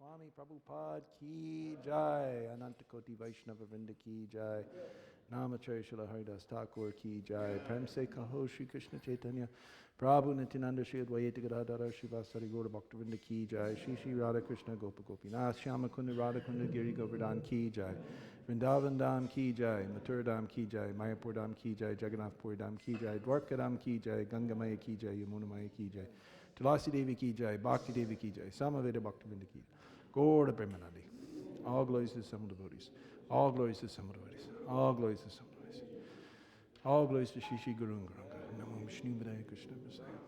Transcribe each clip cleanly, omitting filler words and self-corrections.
Swami Prabhupada ki jai, Anantakoti Vaishnava Vrinda ki jai, Namacharya Srila Haridas Thakur ki jai, Prem se kaho Shri Krishna Chaitanya, Prabhu Nityananda Shri Advaita Gadadhara Srivasari Gaura Bhaktavinda ki jai, Shri Shri Radha Krishna Gopa Gopinath, Shyama Kunda Radha Kunda Giri Govardhan ki jai, Vrindavan Dham ki jai, Mathura Dham ki jai, Mayapur Dham ki jai, Jagannath Puri Dham ki jai, Dwarka Dham ki jai, Ganga Maya ki jai, Yamuna Maya ki jai, Tulasi Devi ki jai, Bhakti Devi ki jai, Samaveda Bhaktavinda ki jai. Gaura Premanandi. All glories to the seven devotees. All glories to the seven devotees. All glories to the seven devotees. All glories to Shri Shri Guru Guranga. Namo Vishnu Padaya Krishna Prasaya.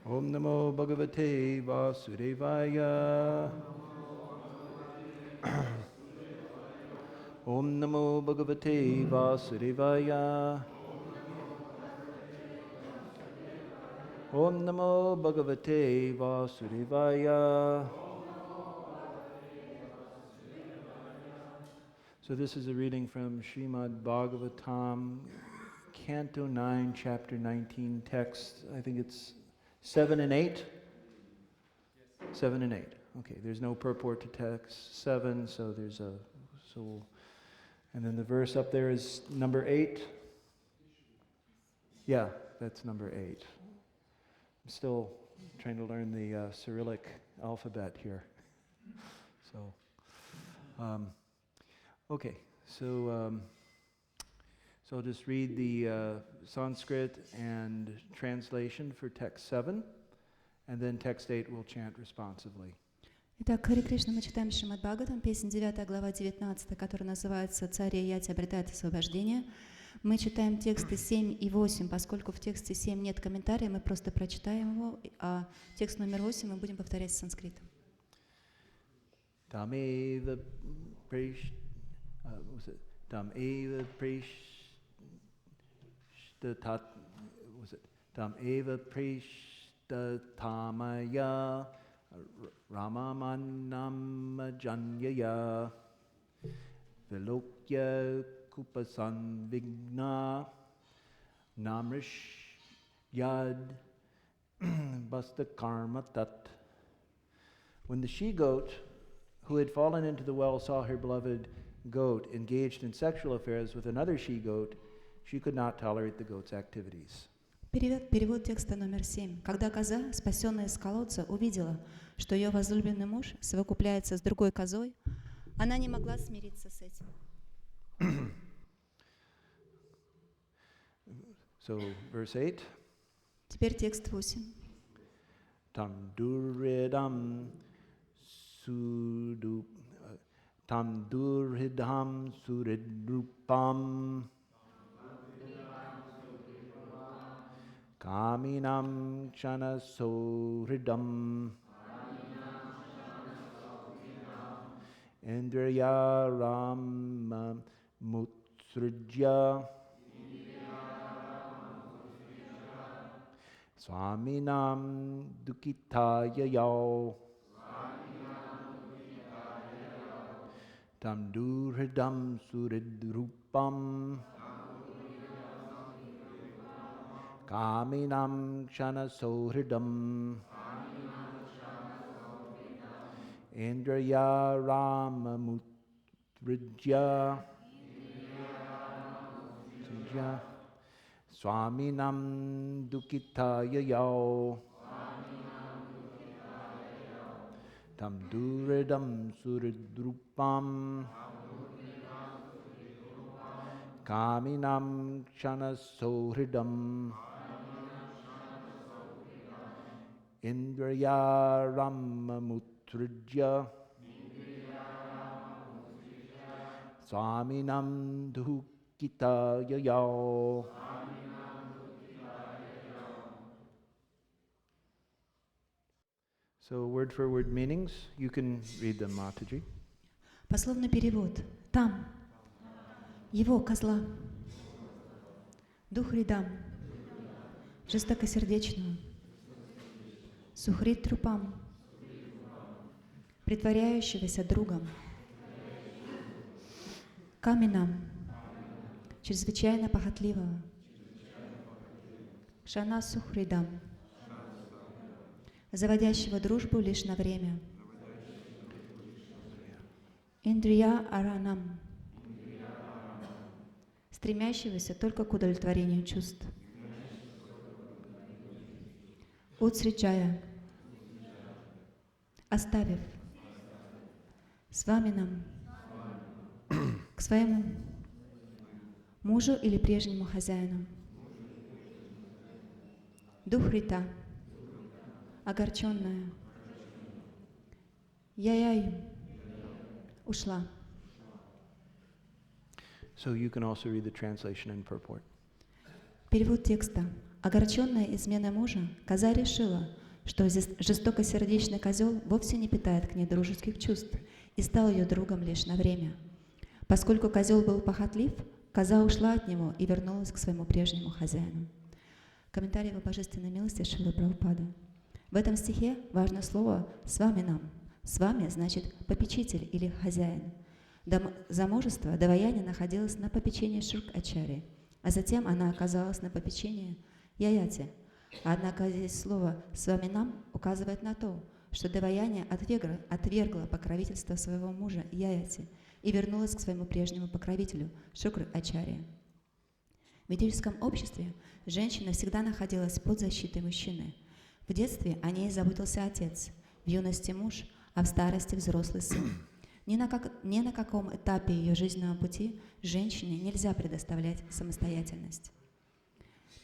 Om Namo Bhagavate Vasudevaya. Om Namo Bhagavate Vasudevaya. Om Namo Bhagavate Vasudevaya. So this is a reading from Shrimad Bhagavatam, Canto 9, Chapter 19, text, I think it's 7 and 8? 7 and 8. Okay, there's no purport to text 7, so there's a, and then the verse up there is number 8. Yeah, that's number 8. I'm still trying to learn the Cyrillic alphabet here. So, okay, so I'll just read the Sanskrit and translation for text 7, and then text 8 we'll chant responsively. Итак, Хари Кришна, мы читаем Шримад Бхагаватам, песня 9, глава 19, которая называется «Царь Яти обретает освобождение». Мы читаем тексты 7 и 8, поскольку в тексте 7 нет комментария, мы просто прочитаем его, а текст номер 8 мы будем повторять с санскрита. Dham Mayapur Tamaya Ramamanam Janyaya Vilokya Kupasan Vigna Namrish Yad Basta Karma Tat. When the she-goat who had fallen into the well saw her beloved goat engaged in sexual affairs with another she-goat, she could not tolerate the goat's activities. Перевод текста номер 7. Когда коза, спасенная из колодца, увидела, что ее возлюбленный муж совокупляется с другой козой, она не могла смириться с этим. So, verse 8. Теперь текст 8. Tam durhidam suridrupam Kaminam Kshana Sohridam Indriya Ram Mutsrijya Swaminam Dukitaya Yao Tam Durhidam Suridrupam Kaminam Kshana Sohridam Indraya Rama Mutrijya Swaminam Dukitaya Yao Tam Duridam Suridrupam Kaminam Kshana Sohridam Indraya Rama Mutrijya Swaminam Dukitaya Yao. So word for word meanings, you can read them, Mataji. Пословный перевод. Там, его козла, дух Ридам, жестокосердечного, Сухрит Трупам, притворяющегося другом, Каминам, чрезвычайно похотливого, Шана Сухридам, заводящего дружбу лишь на время. Индрия Аранам, стремящегося только к удовлетворению чувств. Утсриджая, оставив сваминам, к своему мужу или прежнему хозяину. Духрита, огорченная. Яяю, ушла. So you can also read the translation and purport. Перевод текста. Огорченная изменой мужа, коза решила, что жестокосердечный козел вовсе не питает к ней дружеских чувств и стал ее другом лишь на время. Поскольку козел был похотлив, коза ушла от него и вернулась к своему прежнему хозяину. Комментарий его божественной милости Шрилы Прабхупады. В этом стихе важно слово «сваминам». «Свами» значит «попечитель» или «хозяин». До замужества Деваяни находилась на попечении Шурк-ачари, а затем она оказалась на попечении Яяти. Однако здесь слово «сваминам» указывает на то, что Деваяни отвергла покровительство своего мужа Яяти и вернулась к своему прежнему покровителю Шукр-ачари. В ведическом обществе женщина всегда находилась под защитой мужчины. В детстве о ней заботился отец, в юности муж, а в старости взрослый сын. Ни на каком этапе ее жизненного пути женщине нельзя предоставлять самостоятельность.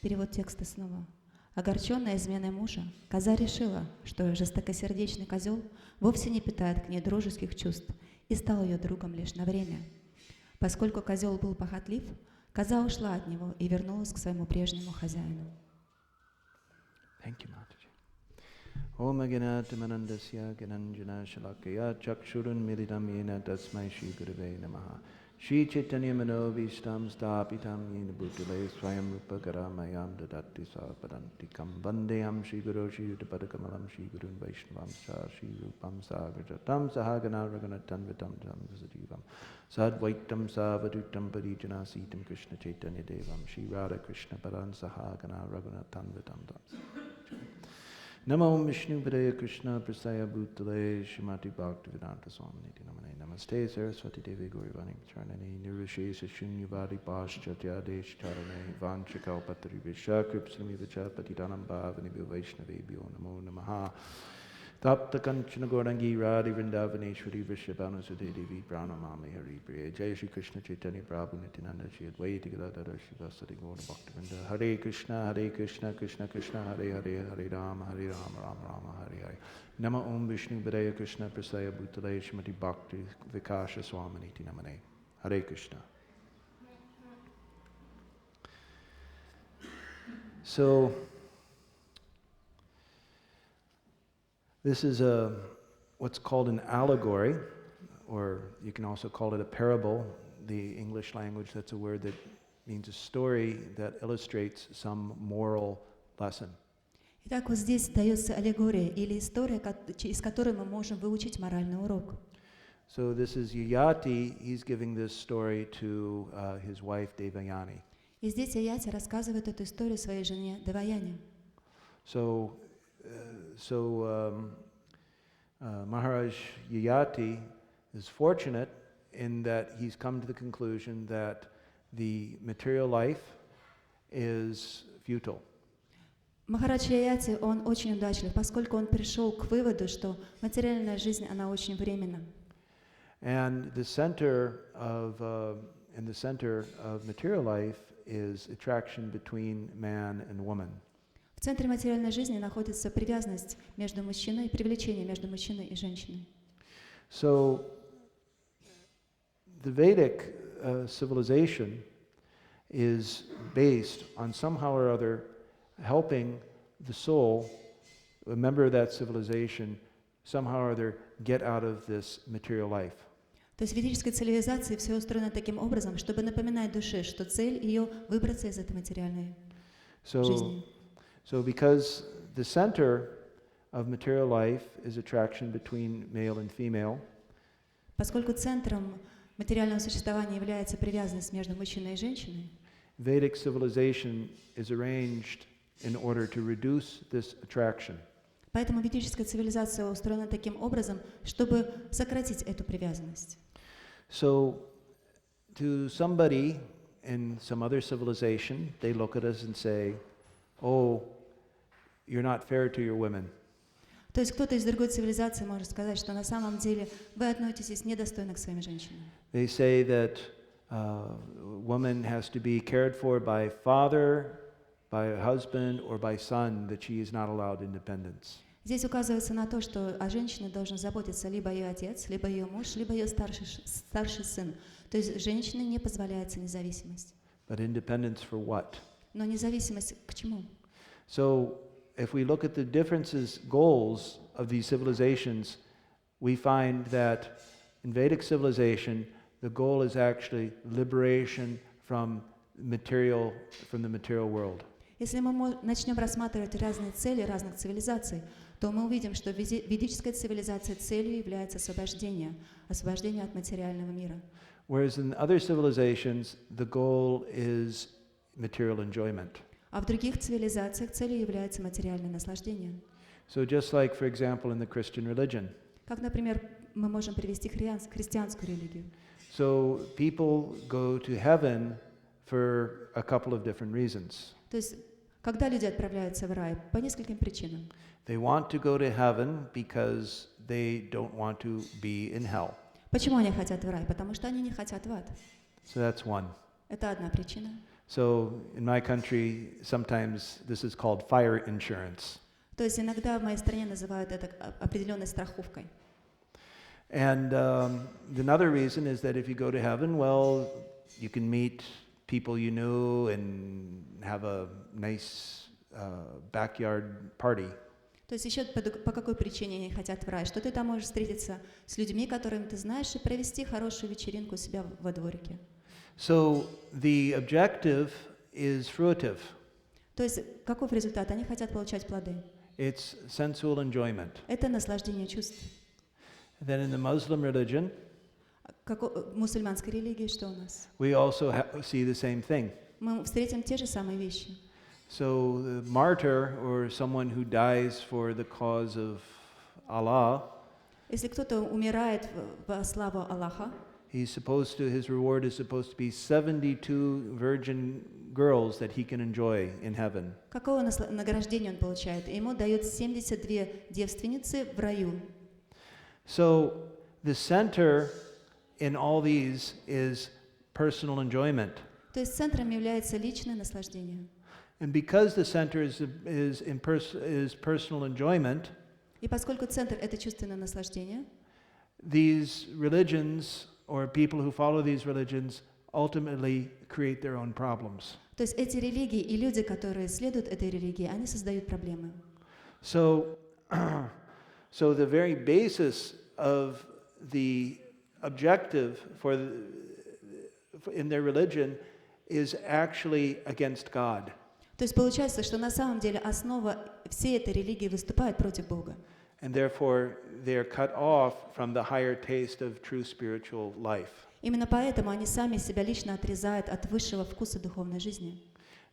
Перевод текста снова. Огорченная изменой мужа, коза решила, что жестокосердечный козел вовсе не питает к ней дружеских чувств и стал ее другом лишь на время. Поскольку козел был похотлив, коза ушла от него и вернулась к своему прежнему хозяину. Thank you, Mataji. Om Agyanatimanandasya Gyananjana Shalakaya Chakshurun Milidam Yena Tasmai Shri Gurave Namaha Shri Chaitanya Manovistam Stapitam Yena Bhutale Swayam Rupa Karamayam Dadati Sapadantikam Vandeyam Shri Guru Shri Uttapadakamalam Shri Gurun Vaishnavam Sa Shri Rupam Sagrajatam Sahagana Raghunatan Vitam Sadivam Sadvaitam Savadutam Parijana Sitam Krishna Chaitanya Devam Shri Radha Krishna Paran Sahagana Raghunatan Vitam Namo Vishnu Padaya Krishna Prasaya Bhutale Shrimati Bhaktivedanta Swaminiti Namane Namaste Saraswati Devi Gaurivani Charnani Nirvishesa Shunyavadi Paschatya Desh Charane Vanchakalpatari Visha Kripsami Vicha Patitanam Bhavani Vaishnavebhyo Namo Namaha Tapta Kanchana Gaurangi Radhi Vrindavaneshwari Vrishabhanasudhe Devi Pranamami Hari Priya Jai Shri Krishna Chaitanya Prabhu Nityananda Shri Advaita Gadadhara Shivasati Gaura Bhaktivinoda Hare Krishna Krishna Krishna Hare Hare Hare Rama Rama Hare Hare Nama Om Vishnu Padaya Krishna Prasaya Bhutale Shrimati Bhakti Vikasha Swaminiti Namane Hare Krishna. So this is what's called an allegory, or you can also call it a parable. The English language, that's a word that means a story that illustrates some moral lesson. Итак, вот здесь дается аллегория или история, из которой мы можем выучить моральный урок. So this is Yayati, he's giving this story to his wife Devayani. И здесь Яяти рассказывает эту историю своей жене Деваяне. So Maharaj Yayati is fortunate in that he's come to the conclusion that the material life is futile. Махарадж Яяти, он очень удачлив, поскольку он пришел к выводу, что материальная жизнь, она очень временна. And the center of material life is attraction between man and woman. В центре материальной жизни находится привязанность между мужчиной, привлечение между мужчиной и женщиной. So the Vedic civilization is based on somehow or other helping the soul, a member of that civilization, somehow or other get out of this material life. То есть в ведической цивилизации все устроено таким образом, чтобы напоминать душе, что цель ее выбраться из этой материальной жизни. So because the center of material life is attraction between male and female, поскольку центром материального существования является привязанность между мужчиной и женщиной, Vedic civilization is arranged in order to reduce this attraction. Поэтому ведическая цивилизация устроена таким образом, чтобы сократить эту привязанность. So, to somebody in some other civilization, they look at us and say, "Oh, you're not fair to your women." То есть кто-то из другой цивилизации может сказать, что на самом деле вы относитесь недостойно к своим женщинам. They say that woman has to be cared for by father, by a husband, or by son, that she is not allowed independence. Здесь указывается на то, что о женщине должен заботиться либо ее отец, либо ее муж, либо ее старший сын. То есть женщине не позволяется независимость. But independence for what? Но независимость к чему? So, if we look at the differences, goals of these civilizations, we find that in Vedic civilization, the goal is actually liberation from the material world. Если мы начнем рассматривать разные цели разных цивилизаций, то мы увидим, что в ведической цивилизации целью является освобождение от материального мира. Whereas in other civilizations, the goal is material enjoyment. А в других цивилизациях целью является материальное наслаждение. So just like, for example, in the Christian religion. Как, например, мы можем привести христианскую религию. So people go to heaven for a couple of different reasons. То есть, когда люди отправляются в рай, по нескольким причинам. They want to go to heaven because they don't want to be in hell. Почему они хотят в рай? Потому что они не хотят в ад. So that's one. Это одна причина. So in my country, sometimes this is called fire insurance. То есть иногда в моей стране называют это определенной страховкой. And another reason is that if you go to heaven, well, you can meet people you knew and have a nice backyard party. То есть еще по какой причине они хотят в рай? Что ты там можешь встретиться с людьми, которыми ты знаешь, и провести хорошую вечеринку у себя во дворике. So the objective is fruitive. То есть каков результат? Они хотят получать плоды. It's sensual enjoyment. Это наслаждение чувств. Then in the Muslim religion, В мусульманской религии что у нас? we also see the same thing. Мы встретим те же самые вещи. So the martyr, or someone who dies for the cause of Allah, Если кто-то умирает во славу Аллаха, his reward is supposed to be 72 virgin girls that he can enjoy in heaven. какое награждение он получает? Ему дают 72 девственницы в раю. So the center in all these is personal enjoyment. То есть центром является личное наслаждение. And because the center is personal enjoyment, И поскольку центр — это чувственное наслаждение, these religions or people who follow these religions ultimately create their own problems. то есть эти религии и люди, которые следуют этой религии, они создают проблемы. So the very basis of the objective in their religion is actually against God. То есть получается, что на самом деле основа всей этой религии выступает против Бога. And therefore, they are cut off from the higher taste of true spiritual life. Именно поэтому они сами себя лично отрезают от высшего вкуса духовной жизни.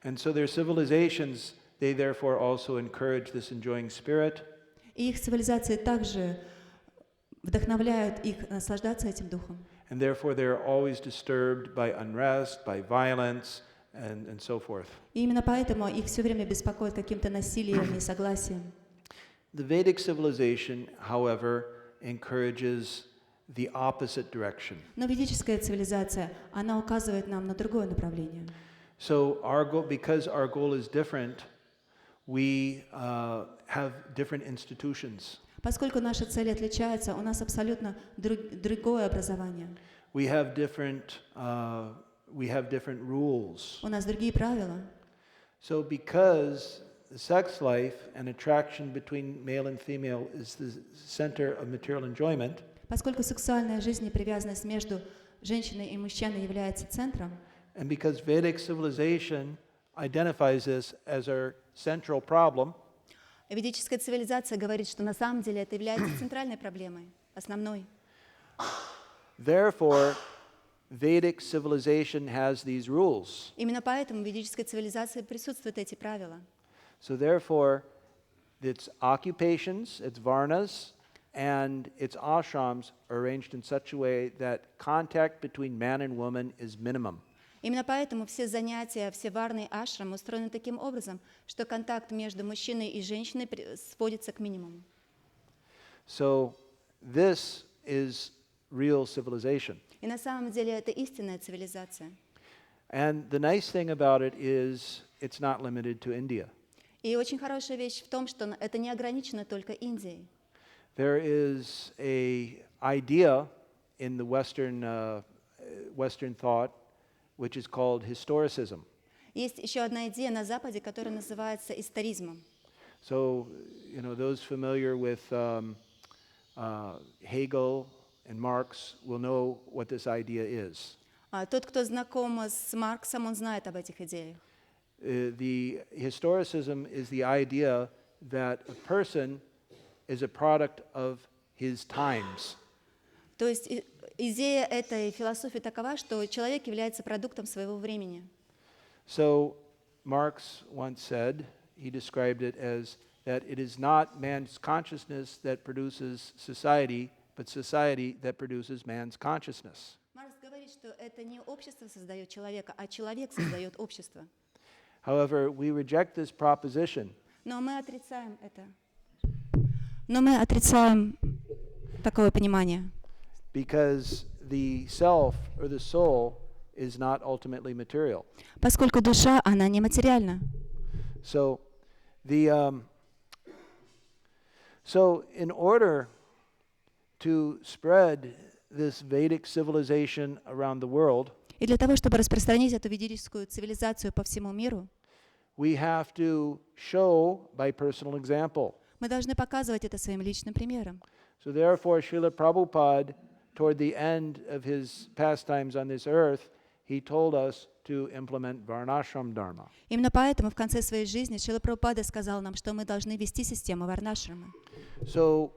And so their civilizations, they therefore also encourage this enjoying spirit. И их цивилизации также вдохновляют их наслаждаться этим духом. And therefore, they are always disturbed by unrest, by violence, and so forth. И именно поэтому их все время беспокоит каким-то насилием, несогласием. The Vedic civilization, however, encourages the opposite direction. Но ведическая цивилизация, она указывает нам на другое направление. So because our goal is different, we have different institutions. Поскольку наши цели отличаются, у нас абсолютно другое образование. We have different rules. У нас другие правила. So because the sex life and attraction between male and female is the center of material enjoyment, Поскольку сексуальная жизнь и привязанность между женщиной и мужчиной является центром, and because Vedic civilization identifies this as our central problem, ведическая цивилизация говорит, что на самом деле это является центральной проблемой, основной. therefore, Vedic civilization has these rules. Именно поэтому в ведической цивилизации присутствуют эти правила. So therefore, its occupations, its varnas, and its ashrams are arranged in such a way that contact between man and woman is minimum. Именно поэтому все занятия, все варны и ашрамы устроены таким образом, что контакт между мужчиной и женщиной сводится к минимуму. So this is real civilization. И на самом деле это истинная цивилизация. And the nice thing about it is it's not limited to India. И очень хорошая вещь в том, что это не ограничено только Индией. There is an idea in the Western thought which is called historicism. Есть еще одна идея на Западе, которая называется историзмом. So, those familiar with Hegel and Marx will know what this idea is. Тот, кто знаком с Марксом, он знает об этих идеях. The historicism is the idea that a person is a product of his times. То есть идея этой философии такова, что человек является продуктом своего времени. So Marx once said, he described it as that it is not man's consciousness that produces society, but society that produces man's consciousness. Маркс говорит, что это не общество создает человека, а человек создает общество. However, we reject this proposition. Но мы отрицаем это. Но мы отрицаем такое понимание. Because the self or the soul is not ultimately material. Поскольку душа, она нематериальна. So in order to spread this Vedic civilization around the world, И для того, чтобы распространить эту ведическую цивилизацию по всему миру, we have to show by personal example. мы должны показывать это своим личным примером. So therefore, Srila Prabhupada, toward the end of his pastimes on this earth, he told us to implement Varnashram Dharma. Именно поэтому в конце своей жизни Шрила Прабхупада сказал нам, что мы должны вести систему Варнашрама. So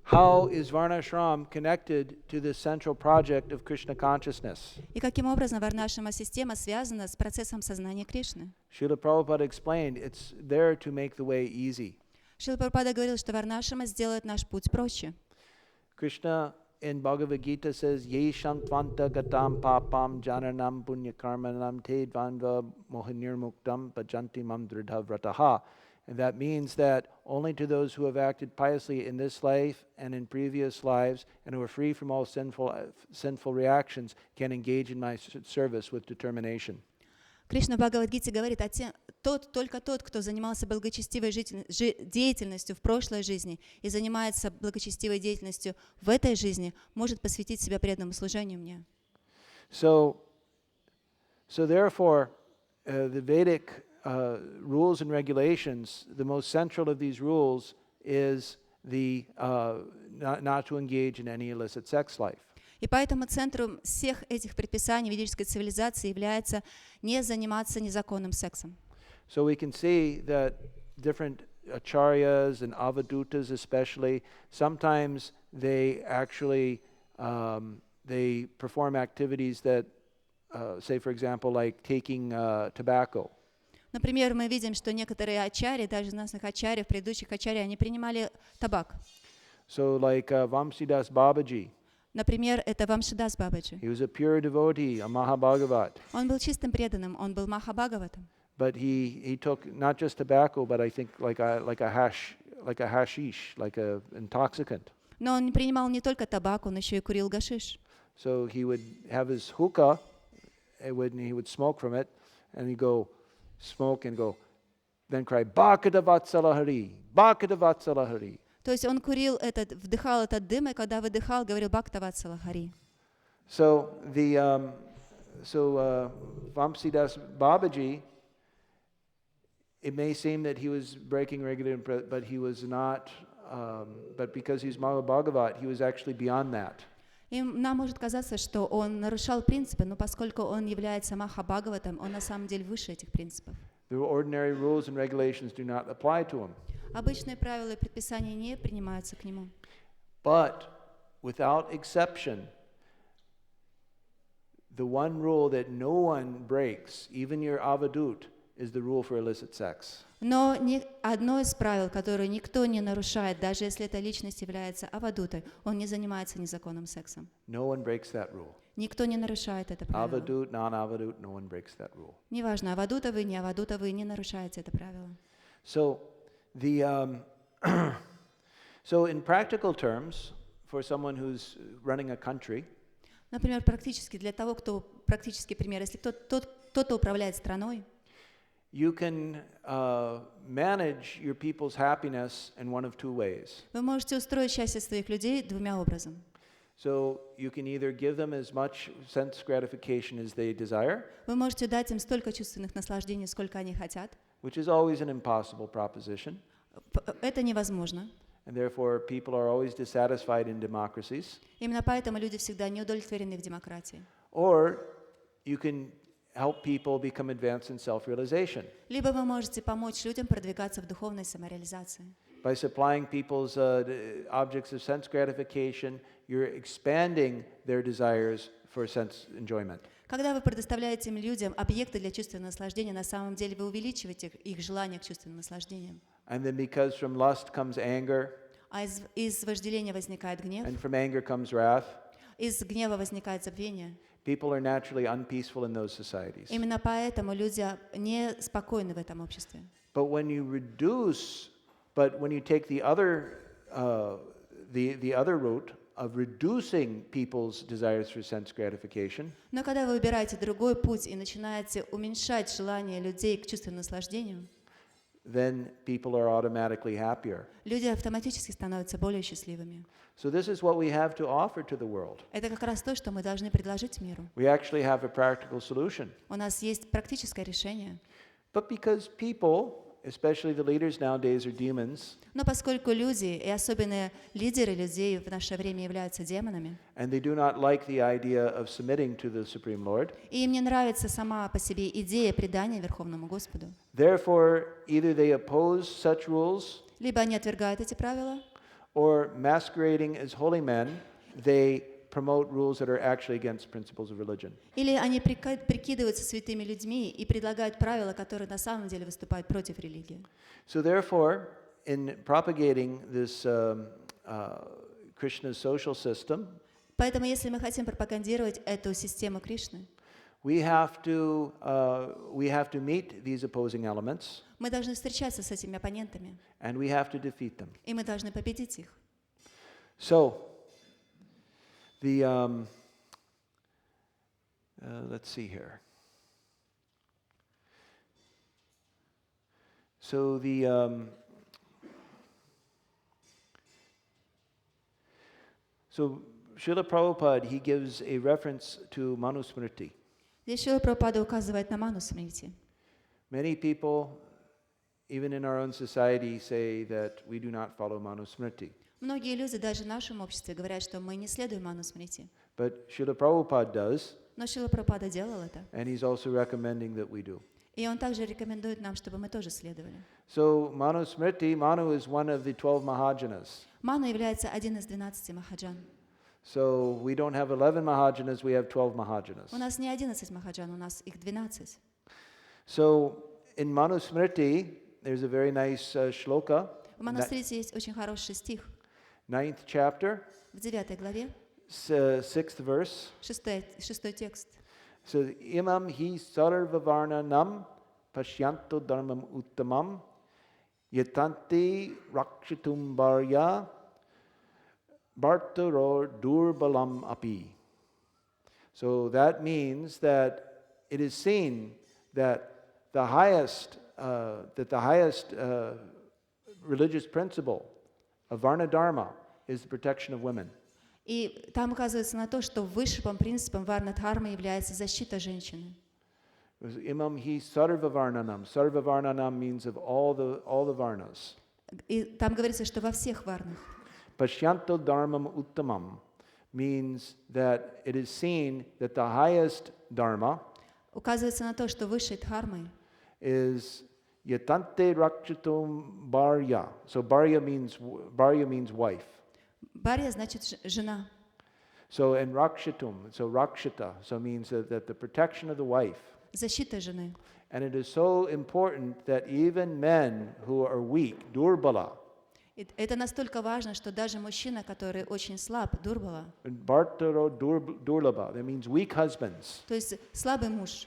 how is Varnashram connected to the central project of Krishna consciousness? И каким образом Варнашрама система связана с процессом сознания Кришны? Srila Prabhupada explained it's there to make the way easy. Шрила Прабхупада говорил, что Варнашрама сделает наш путь проще. Krishna in Bhagavad Gita says, Yesham tvanta gatam papam jananam punyakarmanam te dvanva mohanirmuktam bhajanti mam dridha vrataha. And that means that only to those who have acted piously in this life and in previous lives and who are free from all sinful reactions can engage in my service with determination. Кришна в Бхагавад-гите говорит, только тот, кто занимался благочестивой деятельностью в прошлой жизни и занимается благочестивой деятельностью в этой жизни, может посвятить себя преданному служению мне. So therefore, the Vedic rules and regulations, the most central of these rules is the not to engage in any illicit sex life. И поэтому центром всех этих предписаний ведической цивилизации является не заниматься незаконным сексом. So we can see that different acharyas and avadutas especially, sometimes they actually they perform activities that, say for example, like taking tobacco. Например, мы видим, что некоторые ачарьи, даже знатных ачарьев, предыдущих ачарьи, они принимали табак. So like Vamsidas Babaji. Например, это Вамшидас Бабаджи. He was a pure devotee, a Mahabhagavat. Он был чистым преданным, он был Махабхагаватом. But he took not just tobacco, but I think like a hashish, like a intoxicant. Но он принимал не только табак, он еще и курил гашиш. So he would have his hookah, and he would smoke from it, and he'd go smoke and go, then cry, Bhakata Vatsala Hari, Bhakata Vatsala Hari. То есть он курил вдыхал этот дым, и когда выдыхал, говорил Бхакта Ватсала Хари. So Vamsidas Babaji, it may seem that he was breaking regular, but he was not. But because he's Mahabhagavat, he was actually beyond that. И нам может казаться, что он нарушал принципы, но поскольку он является Махабхагаватом, он на самом деле выше этих принципов. The ordinary rules and regulations do not apply to him. Обычные правила и предписания не принимаются к нему. But without exception, the one rule that no one breaks, even your avadut, is the rule for illicit sex. Но одно из правил, которое никто не нарушает, даже если эта личность является авадутой, он не занимается незаконным сексом. No one breaks that rule. Никто не нарушает это правило. Avadut, non-avadut, no one breaks that rule. Неважно, авадута вы, не авадута вы, не нарушаете это правило. So, so in practical terms, for someone who's running a country, Например, практически для того, практический пример, если кто-то управляет страной, you can manage your people's happiness in one of two ways. вы можете устроить счастье своих людей двумя образом. So you can either give them as much sense gratification as they desire, Вы можете дать им столько чувственных наслаждений, сколько они хотят. which is always an impossible proposition, Это невозможно. and therefore people are always dissatisfied in democracies. Именно поэтому люди всегда не удовлетворены в демократии. Or you can help people become advanced in self-realization Либо вы можете помочь людям продвигаться в духовной самореализации. by supplying people's objects of sense gratification. You're expanding their desires for sense enjoyment. Когда вы предоставляете людям объекты для чувственного наслаждения, на самом деле вы увеличиваете их желание к чувственным наслаждениям. And then because from lust comes anger, А из вожделения возникает гнев, and from anger comes wrath, из гнева возникает забвение. people are naturally unpeaceful in those societies. Именно поэтому люди не спокойны в этом обществе. But when you take the other route of reducing people's desires for sense gratification, Но когда вы выбираете другой путь и начинаете уменьшать желание людей к чувственному наслаждению, then people are automatically happier. люди автоматически становятся более счастливыми. So this is what we have to offer to the world. Это как раз то, что мы должны предложить миру. We actually have a practical solution. У нас есть практическое решение. But because people, especially the leaders nowadays, are demons, Но поскольку люди, и особенно лидеры людей в наше время являются демонами, and they do not like the idea of submitting to the Supreme Lord, и им не нравится сама по себе идея предания Верховному Господу, therefore either they oppose such rules, либо они отвергают эти правила, or masquerading as holy men, they promote rules that are actually against principles of religion. или они прикидываются святыми людьми и предлагают правила, которые на самом деле выступают против религии. So therefore, in propagating this Krishna's social system, Поэтому, если мы хотим пропагандировать эту систему Кришны, we have to meet these opposing elements, мы должны встречаться с этими оппонентами, and we have to defeat them. и мы должны победить их. So, let's see here. So so Srila Prabhupada, he gives a reference to Manusmriti. Здесь Шрила Прабхупада указывает на Манусмрити. Many people, even in our own society, say that we do not follow Manusmriti. Многие люди даже в нашем обществе говорят, что мы не следуем Манусмрити. But Srila Prabhupada does, Но Шрила Прабхупада делал это. and he's also recommending that we do. И он также рекомендует нам, чтобы мы тоже следовали. So Manusmriti, Manu is one of the 12 Mahajanas. Ману является один из 12 махаджан. So we don't have 11 Mahajanas, we have 12 Mahajanas. У нас не 11 махаджан, у нас их 12. So in Manusmriti, there's a very nice shloka, В Манусмрити есть очень хороший стих 9th chapter, в 9 главе, 6th verse. 6 текст. So imam hi sarvavarna nam pashyanto dharmam uttamam yatanti rakshitum bharya bhartaro durbalam api. So that means that it is seen that the highest religious principle of Varna Dharma is the protection of women. И там указывается на то, что высшим принципом Варна-дхармы является защита женщины. Imam hi sarvavarnanam. Sarvavarnanam means of all the varnas. И там говорится, что во всех варнах. Pashyanto dharmam uttamam means that it is seen that the highest dharma Указывается на то, что высшей дхармой is yatante rakshitum bharya. So bharya means wife. Барья значит жена. So and rakshitum, so rakshita, so means that the protection of the wife. Защита жены. And it is so important that even men who are weak, durbala, Это настолько важно, что даже мужчина, который очень слаб, дурбала, Bhartaro durlaba, that means weak husbands, то есть слабый муж,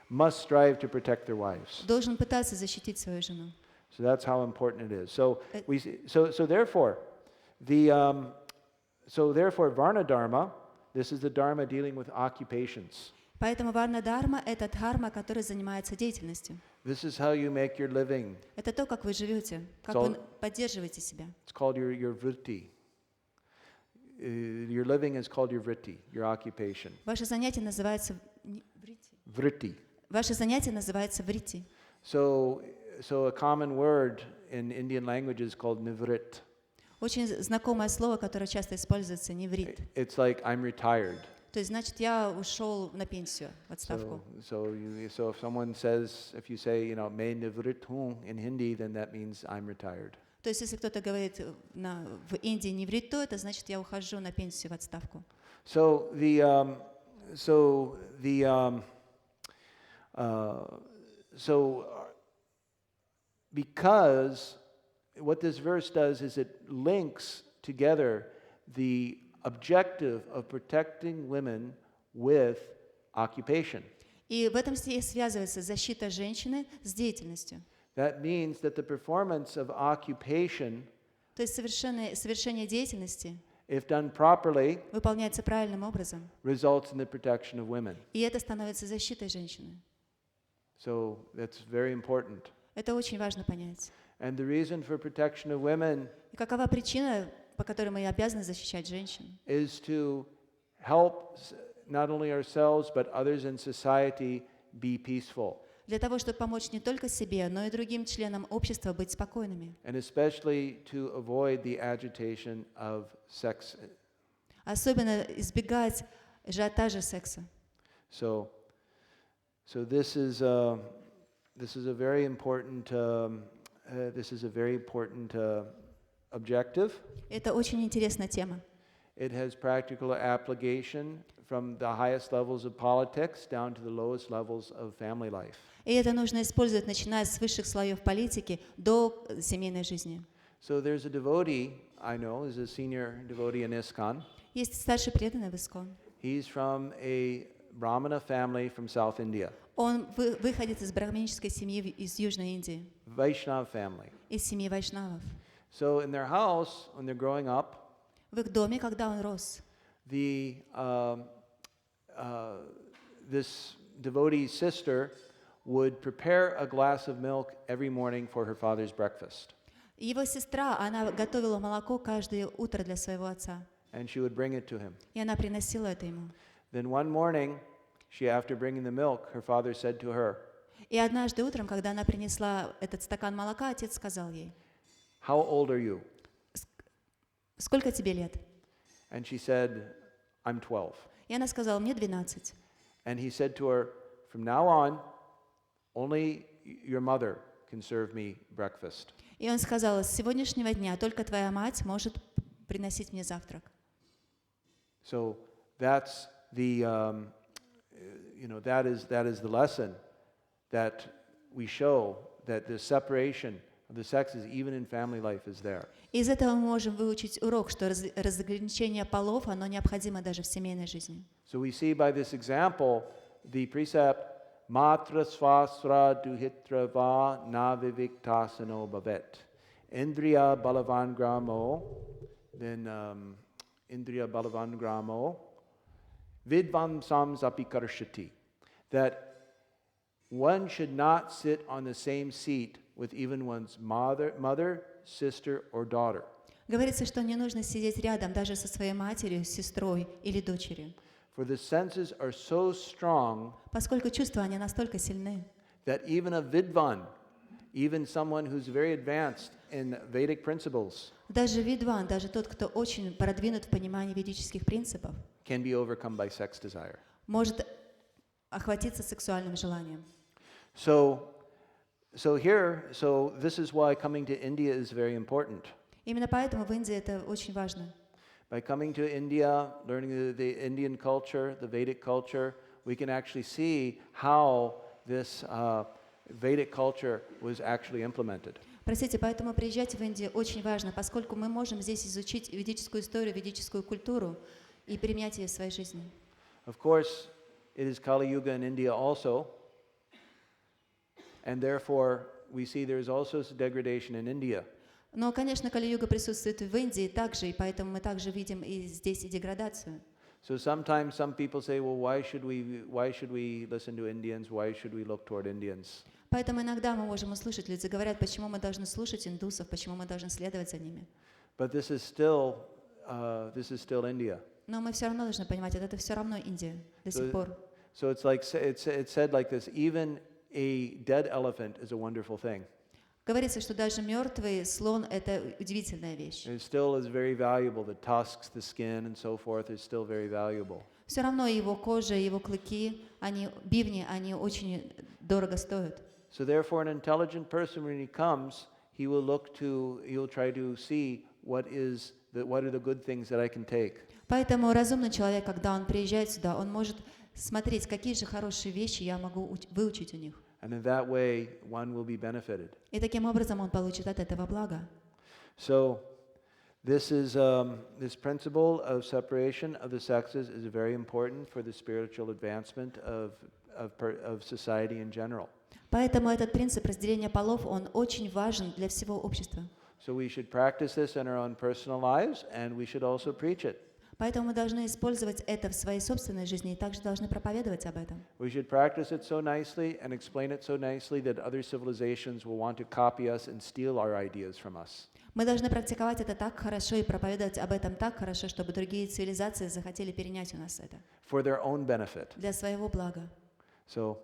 must strive to protect their wives. должен пытаться защитить свою жену. So that's how important it is. So therefore, therefore Varna Dharma, this is the Dharma dealing with occupations. Поэтому варна-дарма — это дхарма, которая занимается деятельностью. This is how you make your living. Это то, как вы живете, как вы поддерживаете себя. It's called your vritti. Your living is called your vritti, your occupation. Ваше занятие называется Vritti. Ваше занятие называется врити. So a common word in Indian language is called nivrit. Очень знакомое слово, которое часто используется, неврит. It's like I'm retired. То есть, значит, я ушел на пенсию, в отставку. So if someone says, if you say, मैं निवृत्त हूँ in Hindi, then that means I'm retired. То есть, если кто-то говорит в Индии неврит, то это значит, я ухожу на пенсию, в отставку. Because what this verse does is it links together the objective of protecting women with occupation. И в этом стихе связывается защита женщины с деятельностью. That means that the performance of occupation, то есть совершение деятельности, if done properly, выполняется правильным образом, results in the protection of women. И это становится защитой женщины. So that's very important. Это очень важно понять. And the reason for protection of women И какова причина, по которой мы обязаны защищать женщин? Is to help not only ourselves but others in society be peaceful. Для того, чтобы помочь не только себе, но и другим членам общества быть спокойными. And especially to avoid the agitation of sex. Особенно избегать ажиотажа секса. So this is a very important objective. Это очень интересная тема. It has practical application from the highest levels of politics down to the lowest levels of family life. И это нужно использовать, начиная с высших слоев политики до семейной жизни. So there's a devotee I know, is a senior devotee in ISKCON. Есть старший преданный в ISKCON. He's from a Brahmana family from South India. Он выходит из брахманической семьи из Южной Индии. Vaishnav family. Из семьи вайшнавов. So in their house, when they're growing up, в их доме, когда он рос, this devotee's sister would prepare a glass of milk every morning for her father's breakfast. Его сестра, она готовила молоко каждое утро для своего отца. And she would bring it to him. И она приносила это ему. Then one morning, after bringing the milk, her father said to her, И однажды утром, когда она принесла этот стакан молока, отец сказал ей, How old are you? Сколько тебе лет? And she said, I'm 12. И она сказала, мне 12. And he said to her, from now on, only your mother can serve me breakfast. И он сказал, с сегодняшнего дня только твоя мать может приносить мне завтрак. So that's the, that is the lesson that we show that the separation of the sexes, even in family life, is there. Из этого мы можем выучить урок, что разграничение полов, оно необходимо даже в семейной жизни. So we see by this example the precept Matra svasra duhitra va na viviktasano bhavet. Indriya balavan gramo, then Indriya balavan gramo, vidvamsam zapikarshati. That one should not sit on the same seat with even one's mother, sister, or daughter. Говорится, что не нужно сидеть рядом даже со своей матерью, сестрой или дочерью. For the senses are so strong, поскольку чувства они настолько сильны, that even a vidvan, even someone who's very advanced in Vedic principles, даже видван, даже тот, кто очень продвинут в понимании ведических принципов, can be overcome by sex desire. может охватиться сексуальным желанием. So this is why coming to India is very important. Именно поэтому в Индии это очень важно. By coming to India, learning the Indian culture, the Vedic culture, we can actually see how this Vedic culture was actually implemented. Простите, поэтому приезжать в Индию очень важно, поскольку мы можем здесь изучить ведическую историю, ведическую культуру и применять ее в своей жизни. Of course, it is Kali Yuga in India also, and therefore we see there is also degradation in India. Но, конечно, Кали-юга присутствует в Индии также, и поэтому мы также видим и здесь и деградацию. So sometimes some people say, well, why should we listen to Indians? Why should we look toward Indians? Поэтому иногда мы можем услышать, люди говорят, почему мы должны слушать индусов, почему мы должны следовать за ними. But this is still India. Но мы все равно должны понимать, это все равно Индия до сих пор. So it's like it's said like this: even a dead elephant is a wonderful thing. Говорится, что даже мертвый слон – это удивительная вещь. It still is very valuable. The tusks, the skin, and so forth is still very valuable. Все равно его кожа, его клыки, бивни, они очень дорого стоят. So therefore, an intelligent person, when he comes, he'll try to see what are the good things that I can take. Поэтому разумный человек, когда он приезжает сюда, он может смотреть, какие же хорошие вещи я могу выучить у них. And in that way, one will be benefited. И таким образом он получит от этого блага. So, this principle of separation of the sexes is very important for the spiritual advancement of society in general. Поэтому этот принцип разделения полов, он очень важен для всего общества. So we should practice this in our own personal lives, and we should also preach it. Поэтому мы должны использовать это в своей собственной жизни и также должны проповедовать об этом. We should practice it so nicely and explain it so nicely that other civilizations will want to copy us and steal our ideas from us. Мы должны практиковать это так хорошо и проповедовать об этом так хорошо, чтобы другие цивилизации захотели перенять у нас это. For their own benefit. Для своего блага. So,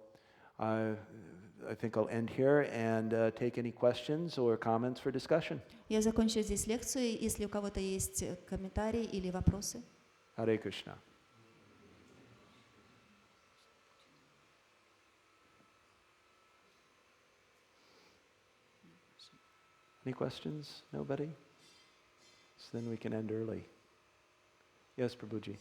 I think I'll end here and take any questions or comments for discussion. Я закончу здесь лекцию. Если у кого-то есть комментарии или вопросы. Hare Krishna. Any questions? Nobody? So then we can end early. Yes, Prabhuji.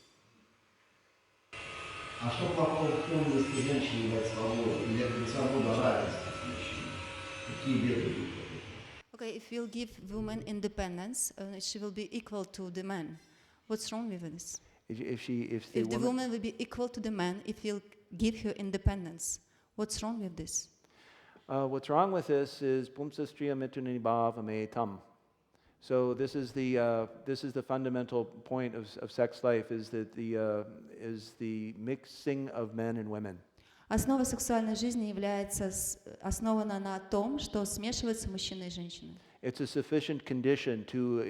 А что плохого в том, если женщине дать свободу? Или это не свобода, а равенство с мужчиной? Какие беды будут? Okay, if we'll give women independence, she will be equal to the man. What's wrong with this? If the woman will be equal to the man, if we'll give her independence, what's wrong with this? What's wrong with this is pumsastriya mitunibhav ametam. So this is the fundamental point of sex life, is that the mixing of men and women. Основа сексуальной жизни является основана на том, что смешиваются мужчина и женщина. It's a sufficient condition to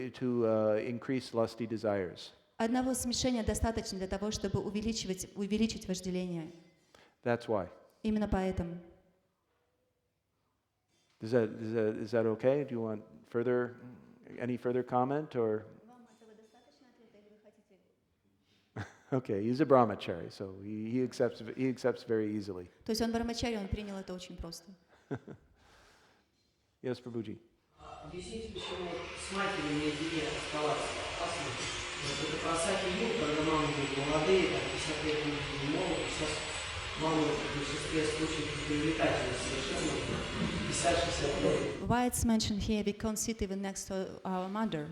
increase lusty desires. Одного смешения достаточно для того, чтобы увеличить вожделение. That's why. Именно поэтому. Is that okay? Do you want any further comment or? Okay, he's a brahmachari, so he accepts very easily. То есть он брамачари, он принял это очень просто. Yes, Prabhuji. Объясните, почему с матерью наедине оставаться опасно. Это про саки-юг, когда мамы были молодые, там 50 лет не могут, сейчас мамы в большинстве случаев привлекательны совершенно, 50-60 лет. Why it's mentioned here, we can't sit even next to our mother.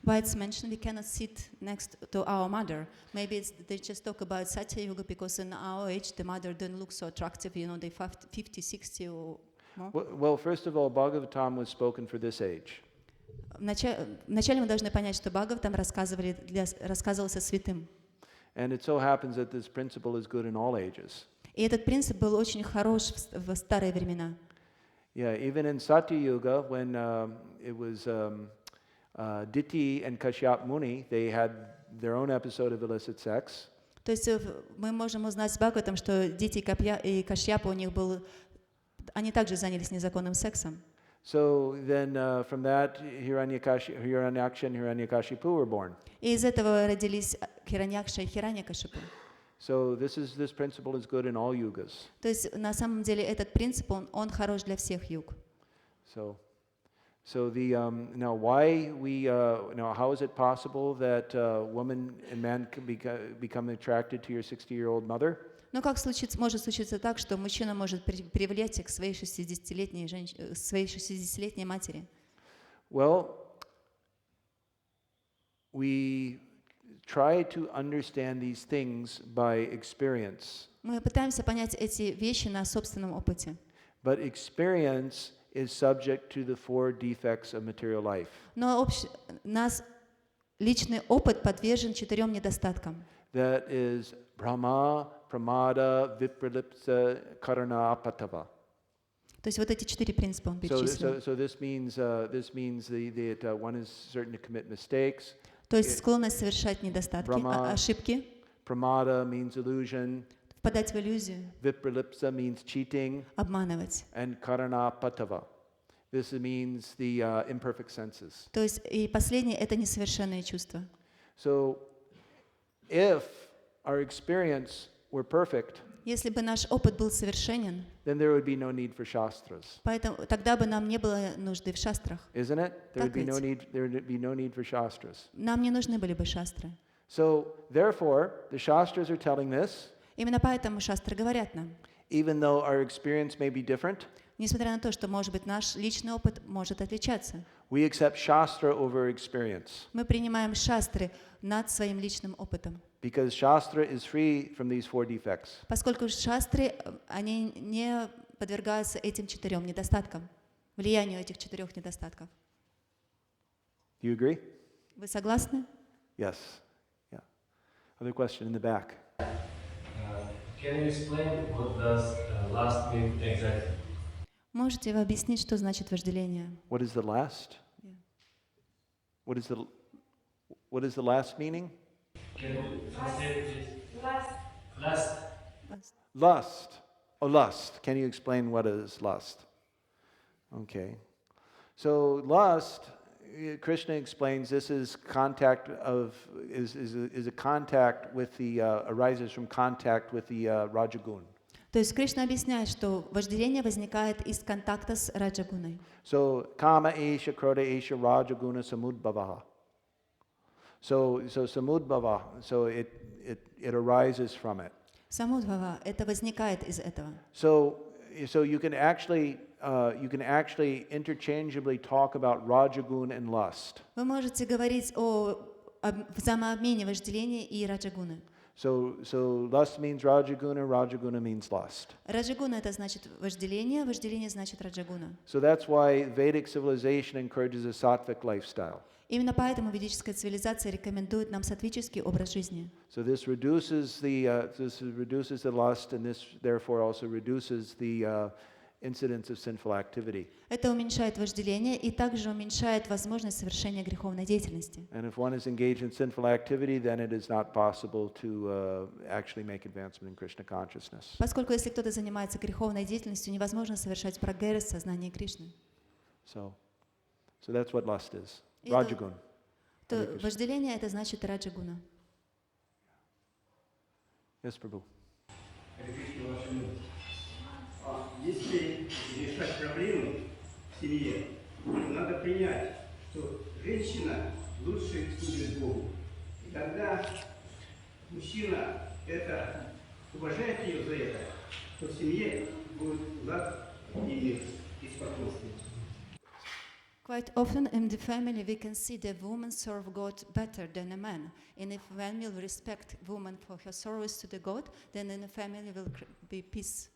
Why it's mentioned, we cannot sit next to our mother. Maybe they just talk about Satya Yuga because in our age the mother don't look so attractive, they 50, 60 or more. Well, first of all, Bhagavatam was spoken for this age. Вначале мы должны понять, что Бхагаватам рассказывался святым. And it so happens that this principle is good in all ages. И этот принцип был очень хорош в старые времена. Yeah, even in Satya Yuga, when it was Diti and Kashyap Muni, they had their own episode of illicit sex. То есть мы можем узнать с Бхагаватам, что Дити и Кашьяпа у них они также занялись незаконным сексом. So then from that, Hiranyaksha and Hiranyakashipu were born. И из этого родились Хираньякша и Хираньякашипу. So this principle is good in all yugas. То есть на самом деле этот принцип, он хорош для всех юг. So now how is it possible that woman and man can become attracted to your 60-year-old mother? Но как может случиться так, что мужчина может привлечь к своей 60-летней матери? Well, we try to understand these things by experience. Мы пытаемся понять эти вещи на собственном опыте. But experience is subject to the 4 defects of material life. Но личный опыт подвержен 4 недостаткам. That is Brahma, Pramada, Vipralipsa, Karana, Patava. То есть вот эти 4 принципа он перечислил. So this means that one is certain to commit mistakes. То есть склонность совершать недостатки, ошибки. Pramada means illusion. Впадать в иллюзию. Vipralipsa means cheating. Обманывать. And Karana, Patava. This means the imperfect senses. То есть и последнее — это несовершенные чувства. So if our experience were perfect, если бы наш опыт был совершенен, then there would be no need for shastras. Поэтому тогда бы нам не было нужды в шастрах. Isn't it? There would be no need for shastras. Нам не нужны были бы шастры. So therefore, the shastras are telling this. Именно поэтому шастры говорят нам. Even though our experience may be different, несмотря на то, что, может быть, наш личный опыт может отличаться, we accept shastra over experience. Мы принимаем шастры над своим личным опытом. Because shastra is free from these 4 defects. Поскольку шастры, они не подвергаются этим 4 недостаткам, влиянию этих 4 недостатков. Do you agree? Вы согласны? Yes. Yeah. Other question in the back. Can you explain what does lust mean exactly? Можете вы объяснить, что значит вожделение? What is the last? Yeah. What is the last meaning? Can you translate it, please? Lust. Lust. Oh, lust. Can you explain what is lust? Okay. So lust, Krishna explains this is contact is a contact with the arises from contact with the Rajagun. То есть Кришна объясняет, что вожделение возникает из контакта с раджагуной. So kama esha, krodha esha, rajaguna samudbhavaha. So samudbhava, so it arises from it. Самудбхава — это возникает из этого. So you can actually interchangeably talk about rajagun and lust. Вы можете говорить о взаимообмене вожделения и раджагуны. So lust means rajaguna, rajaguna means lust. Раджагуна — это значит вожделение, вожделение значит раджагуна. So that's why Vedic civilization encourages a sattvic lifestyle. Именно поэтому ведическая цивилизация рекомендует нам саттвический образ жизни. So this reduces the lust, and this therefore also reduces the incidence of sinful activity. Это уменьшает вожделение и также уменьшает возможность совершения греховной деятельности. And if one is engaged in sinful activity, then it is not possible to actually make advancement in Krishna consciousness. Поскольку если кто-то занимается греховной деятельностью, невозможно совершать прогресс сознания Кришны. So that's what lust is. Rajagun. То вожделение — это значит раджагуна. Yes, Prabhu. Если решать проблемы в семье, надо принять, что женщина лучше служит Богу. И когда мужчина уважает ее за это, то в семье будет лад и мир и спокойствие. Quite often in the family we can see the woman serve God better than a man. And if man will respect woman for her service to the God, then in the family will be peace.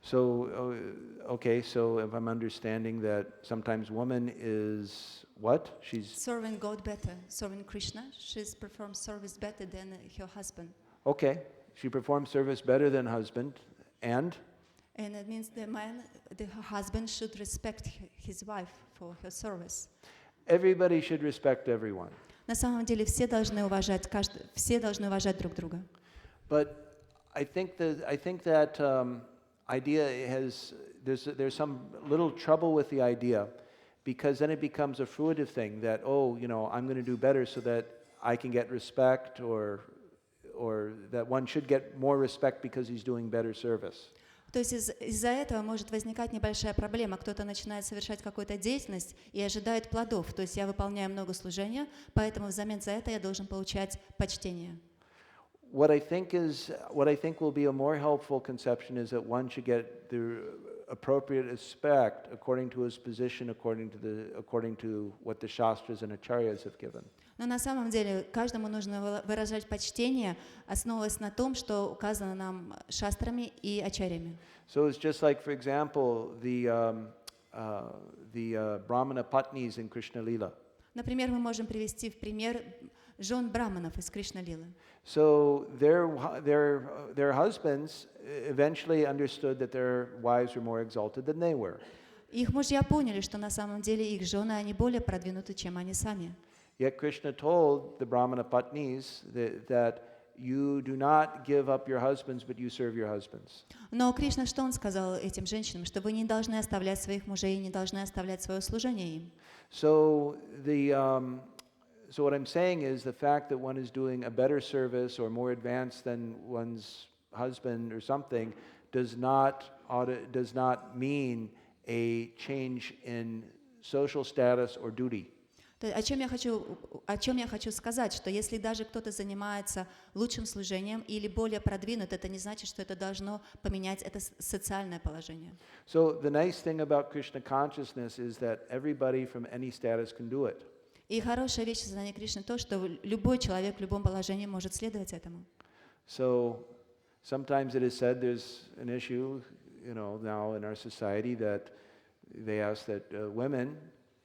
So, okay, so if I'm understanding that sometimes woman is what? She's serving God better, serving Krishna. She performs service better than her husband. okay. She performs service better than husband, and it means the husband should respect his wife for her service. everybody should respect everyone. На самом деле все должны уважать друг друга. But I think that idea there's some little trouble with the idea, because then it becomes a fruitive thing that I'm going to do better so that I can get respect, or that one should get more respect because he's doing better service. То есть из-за этого может возникать небольшая проблема. Кто-то начинает совершать какую-то деятельность и ожидает плодов. То есть я выполняю много служения, поэтому взамен за это я должен получать почтение. what I think will be a more helpful conception is that one should get the appropriate respect according to his position, according to what the Shastras and Acharyas have given. Но на самом деле каждому нужно выражать почтение, основываясь на том, что указано нам шастрами и ачарями. So it's just like, for example, the Brahmana Patnis in Krishna Lila. Например, мы можем привести в пример жен браманов из Кришна-лилы. So their husbands eventually understood that their wives were more exalted than they were. Их мужья поняли, что на самом деле их жены, они более продвинуты, чем они сами. Yet Krishna told the Brahmana Patnis that you do not give up your husbands, but you serve your husbands. Но Кришна, что он сказал этим женщинам? Что вы не должны оставлять своих мужей, не должны оставлять свое служение им. So what I'm saying is the fact that one is doing a better service or more advanced than one's husband or something does not mean a change in social status or duty. О чем я хочу сказать, что если даже кто-то занимается лучшим служением или более продвинут, это не значит, что это должно поменять это социальное положение. So the nice thing about Krishna consciousness is that everybody from any status can do it. И хорошая вещь сознания Кришны то, что любой человек в любом положении может следовать этому. So sometimes it is said there's an issue, now in our society that they ask that women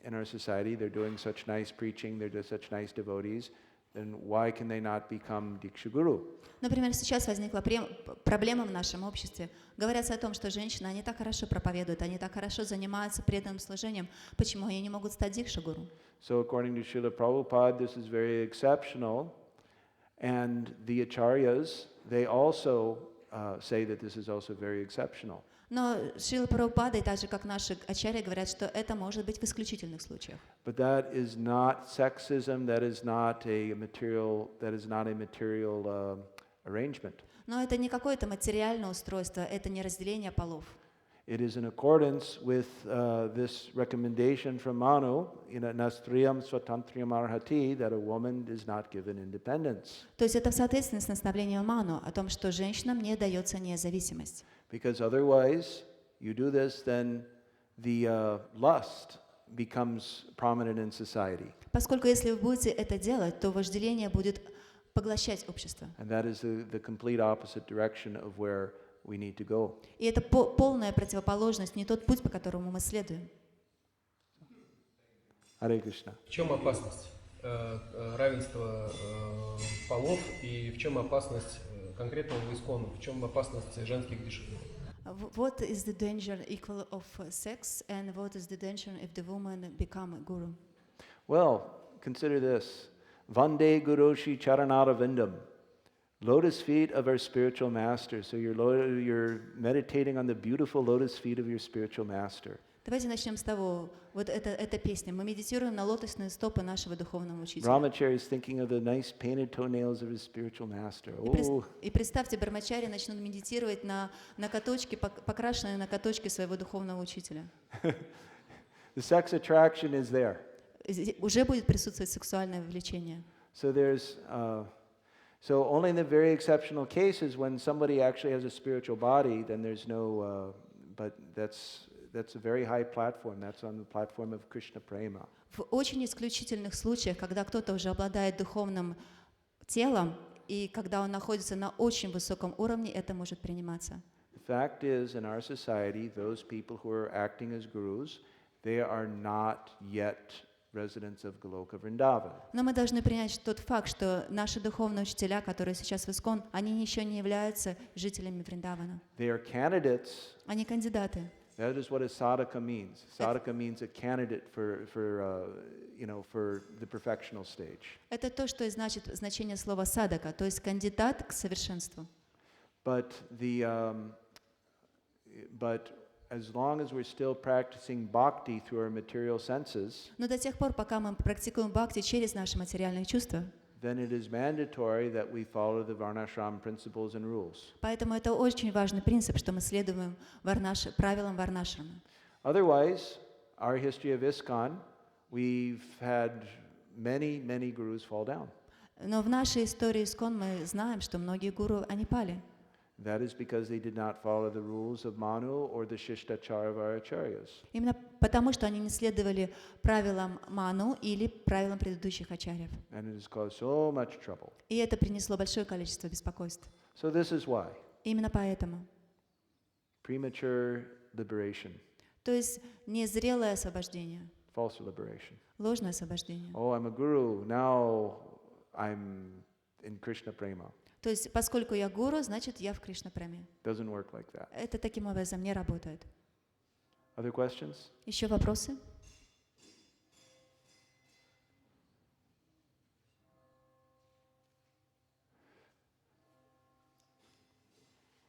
in our society, they're doing such nice preaching, they're just such nice devotees, then why can they not become Diksha Guru? Например, сейчас возникла проблема в нашем обществе. Говорится о том, что женщины, они так хорошо проповедуют, они так хорошо занимаются преданным служением, почему они не могут стать Дикша-гуру? So according to Srila Prabhupada, this is very exceptional, and the Acharyas, they also say that this is also very exceptional. Но Шрила Прабхупада, и так же, как наши ачарьи, говорят, что это может быть в исключительных случаях. But that is not sexism, that is not a material arrangement. Но это не какое-то материальное устройство, это не разделение полов. It is in accordance with this recommendation from Manu, Nastriyam Swatantriyam Arhati, that a woman is not given independence. То есть это в соответствии с наставлением Ману о том, что женщинам не дается независимость. Because otherwise, you do this, then the lust becomes prominent in society. Поскольку если вы будете это делать, то вожделение будет поглощать общество. And that is the complete opposite direction of where we need to go. И это полная противоположность, не тот путь, по которому мы следуем. Hare Krishna. В чем опасность равенства полов и в чем опасность конкретного искона, в чем опасность женских дишев? What is the danger equal of sex, and what is the danger if the woman become a guru? Well, consider this. Vande Guroshi Charanara Vindam. Lotus feet of our spiritual master. So you're meditating on the beautiful lotus feet of your spiritual master. Давайте начнем с того, вот эта песня. Мы медитируем на лотосные стопы нашего духовного учителя. Brahmachari is thinking of the nice painted toenails of his spiritual master. И представьте, брамачари начнут медитировать на ноготочки, покрашенные ноготочки своего духовного учителя. The sex attraction is there. Уже будет присутствовать сексуальное влечение. So only in the very exceptional cases when somebody actually has a spiritual body, then there's no, but that's a very high platform. That's on the platform of Krishna Prema. В очень исключительных случаях, когда кто-то уже обладает духовным телом, и когда он находится на очень высоком уровне, это может приниматься. The fact is, in our society, those people who are acting as gurus, they are not yet residents of Goloka Vrindavan. Но мы должны принять тот факт, что наши духовные учителя, которые сейчас в Искон, они еще не являются жителями Вриндавана. They are candidates. Они кандидаты. That is what a sadhaka means. Sadhaka means a candidate for the perfectional stage. Это то, что и значит значение слова садака, то есть кандидат к совершенству. But as long as we're still practicing bhakti through our material senses, Но до тех пор, пока мы практикуем бхакти через наши материальные чувства, then it is mandatory that we follow the varnashram principles and rules. Поэтому это очень важный принцип, что мы следуем правилам варнашрама. Otherwise, our history of ISKCON, we've had many gurus fall down. Но в нашей истории ИСККОН мы знаем, что многие гуру, они пали. That is because they did not follow the rules of Manu or the Shishtachara of our acharyas. Именно потому, что они не следовали правилам Ману или правилам предыдущих ачарьев. And it has caused so much trouble. И это принесло большое количество беспокойств. So this is why. Именно поэтому. Premature liberation, То есть незрелое освобождение, false liberation. ложное освобождение. Oh, I'm a guru, now I'm in Krishna prema. То есть поскольку я гуру, значит я в Кришна-праме. Doesn't work like that. Это таким образом не работает. Other questions? Еще вопросы?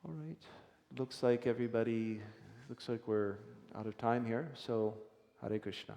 All right. Looks like we're out of time here, so Hare Krishna.